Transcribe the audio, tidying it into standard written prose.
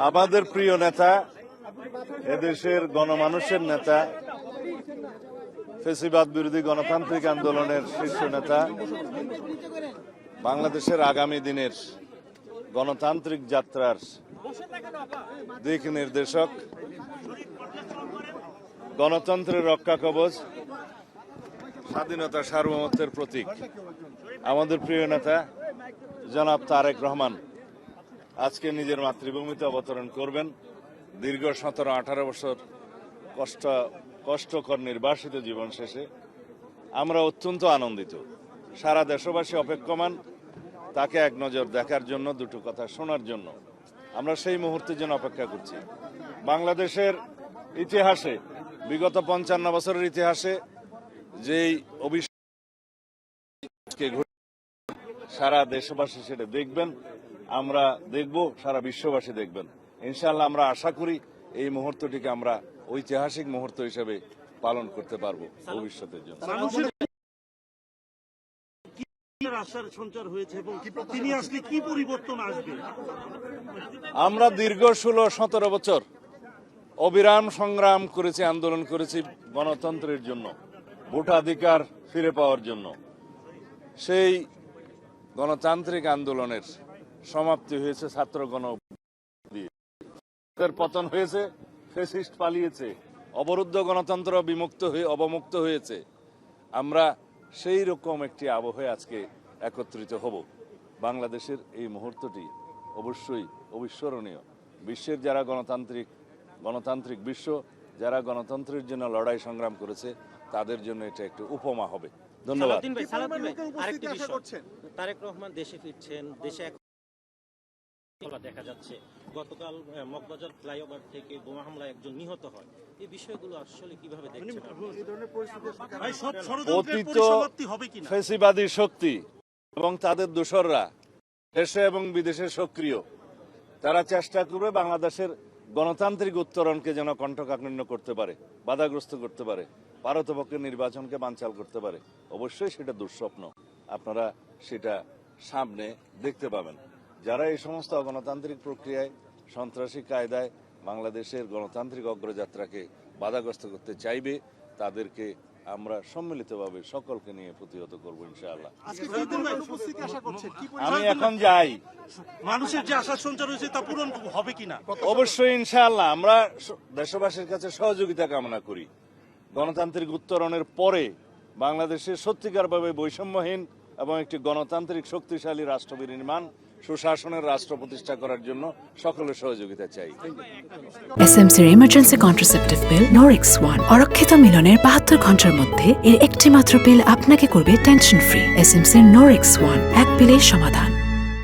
আমাদের প্রিয় নেতা, এদেশের গণমানুষের নেতা, ফ্যাসিবাদ বিরোধী গণতান্ত্রিক আন্দোলনের শীর্ষ নেতা, বাংলাদেশের আগামী দিনের গণতান্ত্রিক যাত্রার দিক নির্দেশক, গণতন্ত্রের রক্ষা কবচ, স্বাধীনতা সার্বভৌমত্বের প্রতীক আমাদের প্রিয় নেতা জনাব তারেক রহমান আজকে নিজের মাতৃভূমিতে অবতরণ করবেন। দীর্ঘ 17-18 বছর কষ্টকর নির্বাসিত জীবন শেষে আমরা অত্যন্ত আনন্দিত। সারা দেশবাসী অপেক্ষমান তাকে এক নজর দেখার জন্য, দুটো কথা শোনার জন্য। আমরা সেই মুহূর্তের জন্য অপেক্ষা করছি। বাংলাদেশের ইতিহাসে, বিগত 55 বছরের ইতিহাসে যেই অভিষেককে সারা দেশবাসী সেটা দেখবেন, আমরা দেখব, সারা বিশ্ববাসী দেখবেন। ইনশাআল্লাহ আমরা আশা করি এই মুহূর্তটিকে আমরা ঐতিহাসিক মুহূর্ত হিসেবে পালন করতে পারবো ভবিষ্যতের জন্য। আমরা দীর্ঘ 16-17 বছর অবিরাম সংগ্রাম করেছি, আন্দোলন করেছি গণতন্ত্রের জন্য, ভোটাধিকার ফিরে পাওয়ার জন্য। সেই গণতান্ত্রিক আন্দোলনের সমাপ্তি হয়েছে ছাত্র গণ পতন হয়েছে, ফ্যাসিস্ট পালিয়েছে, অবরুদ্ধ গণতন্ত্র অবমুক্ত হয়েছে। আমরা সেই রকম একটি আবহে আজকে একত্রিত হব। বাংলাদেশের এই মুহূর্তটি অবশ্যই অবিস্মরণীয়। বিশ্বের যারা গণতান্ত্রিক বিশ্ব, যারা গণতন্ত্রের জন্য লড়াই সংগ্রাম করেছে, তাদের জন্য এটা একটু উপমা হবে। ধন্যবাদ। তারেক রহমান দেশে ফিরছেন, দেশে দেখা যাচ্ছে গতকাল মগবাজার ফ্লাইওভার থেকে বোমা হামলায় একজন নিহত হয়। এই বিষয়গুলো আসলে কিভাবে দেখছেন? ফ্যাসিবাদী শক্তি এবং তাদের দোসররা দেশে এবং বিদেশে সক্রিয়। তারা চেষ্টা করবে বাংলাদেশের গণতান্ত্রিক উত্তরণকে যেন কণ্ঠকাঠিন্য করতে পারে, বাধাগ্রস্ত করতে পারে, পারতপক্ষে নির্বাচনকে বানচাল করতে পারে। অবশ্যই সেটা দুঃস্বপ্ন। আপনারা সেটা সামনে দেখতে পাবেন। যারা এই সমস্ত গণতান্ত্রিক প্রক্রিয়ায়, সন্ত্রাসী কায়দায় বাংলাদেশের গণতান্ত্রিক অগ্রযাত্রাকে বাধাগ্রস্ত করতে চাইবে, তাদেরকে আমরা সম্মিলিতভাবে সকলকে নিয়ে প্রতিহত করবো ইনশাআল্লাহ। আমি এখন যাই, মানুষের যে আশা সঞ্চার হয়েছে তা পূরণ হবে কিনা? অবশ্যই ইনশাআল্লাহ। আমরা দেশবাসীর কাছে সহযোগিতা কামনা করি। গণতান্ত্রিক উত্তরণের পরে বাংলাদেশের সত্যিকারভাবে বৈষম্যহীন এবং একটি গণতান্ত্রিক শক্তিশালী রাষ্ট্র বিনির্মাণ, সুশাসনের রাষ্ট্র প্রতিষ্ঠা করার জন্য সকলের সহযোগিতা চাই। এসএমসির emergency contraceptive pill Norix one অরক্ষিত মিলনের 72 ঘন্টার মধ্যে এর একটি মাত্র পিল আপনাকে করবে টেনশন ফ্রি। এসএমসির নরিক্স ওয়ান, এক পিলেই সমাধান।